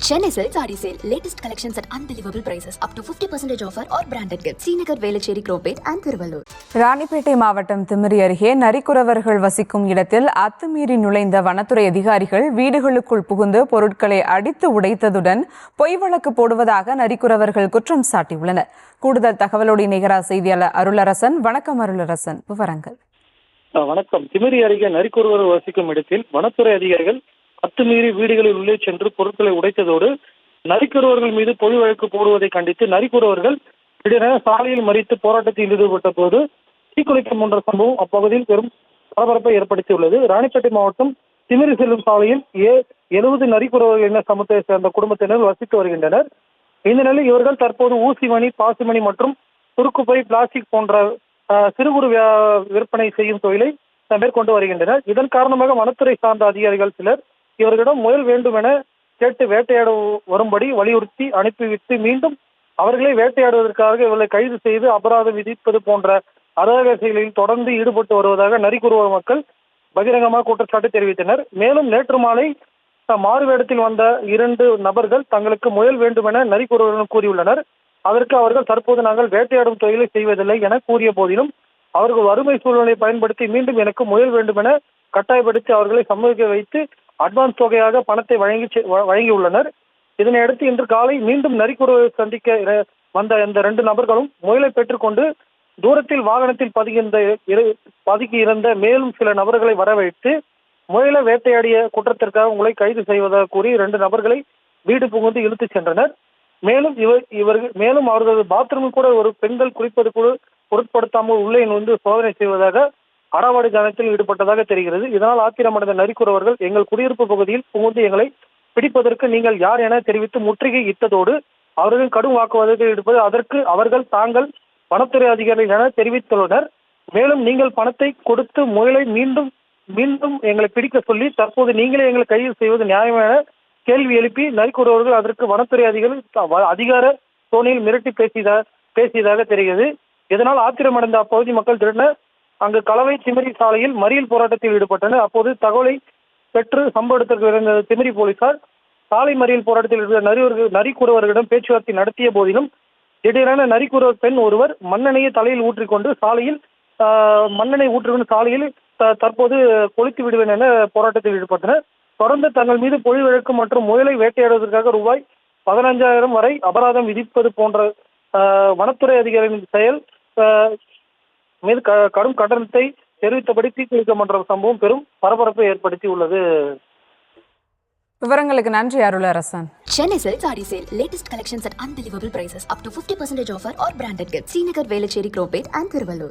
Chennai Silk Saree Sale. Latest collections at unbelievable prices. Up to 50% offer or branded gifts. Srinagar, Velachery, Cropate and Thiruvallur. Ranipet மாவட்டம் திமிரி அருகே நரிக்குறவர்கள் வசிக்கும் இடத்தில் அத்துமீறி நுழைந்த வனத்துறை அதிகாரிகள் வீடுகளுக்குள் புகுந்து பொருட்களை அடித்து உடைத்ததுடன் பொய் வழக்கு போடுவதாக நரிக்குறவர்கள் குற்றம் சாட்டியுள்ளனர். கூடுதல் தகவலோடு இணைகிறார் செய்தியாளர் அருளரசன். வணக்கம் அருளரசன், விவரங்கள். வணக்கம். திமிரி அருகே நரிக்குறவர்கள் வசிக்கும் இடத்தில் வனத்துறை அதிகாரிகள் அத்துமீறி வீடுகளில் உள்ளே சென்று பொருட்களை உடைத்ததோடு நரிக்குறவர்கள் மீது பொய் வழக்கு போடுவதை கண்டித்து நரிக்குறவர்கள் திடீரென சாலையில் மறித்து போராட்டத்தில் ஈடுபட்ட போது தீக்குளிக்கம் போன்ற சம்பவம் அப்பகுதியில் பெரும் பரபரப்பை ஏற்படுத்தியுள்ளது. ராணிப்பேட்டை மாவட்டம் திமிரி செல்லும் சாலையில் 70 நரிக்குறவர்கள் இன சமூகத்தை சேர்ந்த குடும்பத்தினர் வசித்து வருகின்றனர். இந்த நிலையில் இவர்கள் தற்போது ஊசிமணி, பாசிமணி மற்றும் துருக்குப்பை, பிளாஸ்டிக் போன்ற சிறு குறு விற்பனை செய்யும் தொழிலை மேற்கொண்டு வருகின்றனர். இதன் காரணமாக வனத்துறை சார்ந்த அதிகாரிகள் சிலர் இவர்களிடம் முயல் வேண்டும் என கேட்டு வேட்டையாட வரும்படி வலியுறுத்தி அனுப்பிவிட்டு மீண்டும் அவர்களை வேட்டையாடுவதற்காக இவர்களை கைது செய்து அபராதம் விதிப்பது போன்ற அராஜகங்களில் தொடர்ந்து ஈடுபட்டு வருவதாக நரிக்குறவர் மக்கள் பகிரங்கமாக குற்றச்சாட்டு தெரிவித்தனர். மேலும் நேற்று மாலை மாறுவேடத்தில் வந்த 2 நபர்கள் தங்களுக்கு முயல் வேண்டும் என நரிக்குறவர்கள் கூறியுள்ளனர். அதற்கு அவர்கள் தற்போது நாங்கள் வேட்டையாடும் தொழிலை செய்வதில்லை என கூறிய போதிலும் அவர்கள் வறுமை சூழ்நிலையை பயன்படுத்தி மீண்டும் எனக்கு முயல் வேண்டும் என கட்டாயப்படுத்தி அவர்களை சம்மதிக்க வைத்து அட்வான்ஸ் தொகையாக பணத்தை வழங்கியுள்ளனர். இதனையடுத்து இன்று காலை மீண்டும் நரிக்குறவை சந்திக்க வந்த இந்த 2 நபர்களும் முயலை பெற்றுக்கொண்டு தூரத்தில் வாகனத்தில் பதுக்கி இருந்த மேலும் சில நபர்களை வரவைத்து முயலை வேட்டையாடிய குற்றத்திற்காக உங்களை கைது செய்வதாக கூறி 2 நபர்களை வீடு புகுந்து இழுத்துச் சென்றனர். மேலும் அவர்களது பாத்ரூமில் கூட ஒரு பெண்கள் குளிப்பது கூட பொருட்படுத்தாமல் உள்ளே வந்து சோதனை செய்வதாக அடாவடி ஜனத்தில் ஈடுபட்டதாக தெரிகிறது. இதனால் ஆத்திரமடைந்த நரிக்குறவர்கள் எங்கள் குடியிருப்பு பகுதியில் புகுந்து எங்களை பிடிப்பதற்கு நீங்கள் யார் என தெரிவித்து முற்றுகை இட்டதோடு அவர்கள் கடும் வாக்குவாதத்தில் ஈடுபது. அதற்கு அவர்கள் தாங்கள் வனத்துறை அதிகாரிகள் என தெரிவித்துள்ளனர். மேலும் நீங்கள் பணத்தை கொடுத்து முயலை மீண்டும் எங்களை பிடிக்க சொல்லி தற்போது நீங்களே எங்களை கைது செய்வது நியாயம் என கேள்வி எழுப்பி நரிக்குறவர்கள் அதற்கு வனத்துறை அதிகாரிகள் அதிகார தோணியில் மிரட்டி பேசியதாக தெரிகிறது. இதனால் ஆத்திரமடைந்த அப்பகுதி மக்கள் திடீரென அங்கு கலவை திமிரி சாலையில் மறியல் போராட்டத்தில் ஈடுபட்டனர். அப்போது தகவலை பெற்று சம்பவ இடத்திற்கு விரைந்த திமிரி போலீசார் சாலை மறியல் போராட்டத்தில் இருந்த நரிக்குறவர்களிடம் பேச்சுவார்த்தை நடத்திய போதிலும் திடீரென நரிக்குறவர் பெண் ஒருவர் மண்ணெண்ணெயை தலையில் ஊற்றிக்கொண்டு சாலையில் தற்போது கொளுத்து விடுவேன் என போராட்டத்தில் ஈடுபட்டனர். தொடர்ந்து தங்கள் மீது பொய் வழக்கு மற்றும் முயலை வேட்டையாடுவதற்காக ரூபாய் 15,000 வரை அபராதம் விதிப்பது போன்ற வனத்துறை அதிகாரிகளின் செயல் மீது கடும் கண்டனத்தை தெரிவித்தபடி தீக்குளிக்கம் என்ற சம்பவம் பெரும் பரபரப்பை ஏற்படுத்தி உள்ளது. விவரங்களுக்கு நன்றி Arularasan. Chennai Silk Saree Sale. Latest collections at unbelievable prices. Up to 50% offer or branded gifts. Srinagar, Velachery, Cropate and Thiruvallur.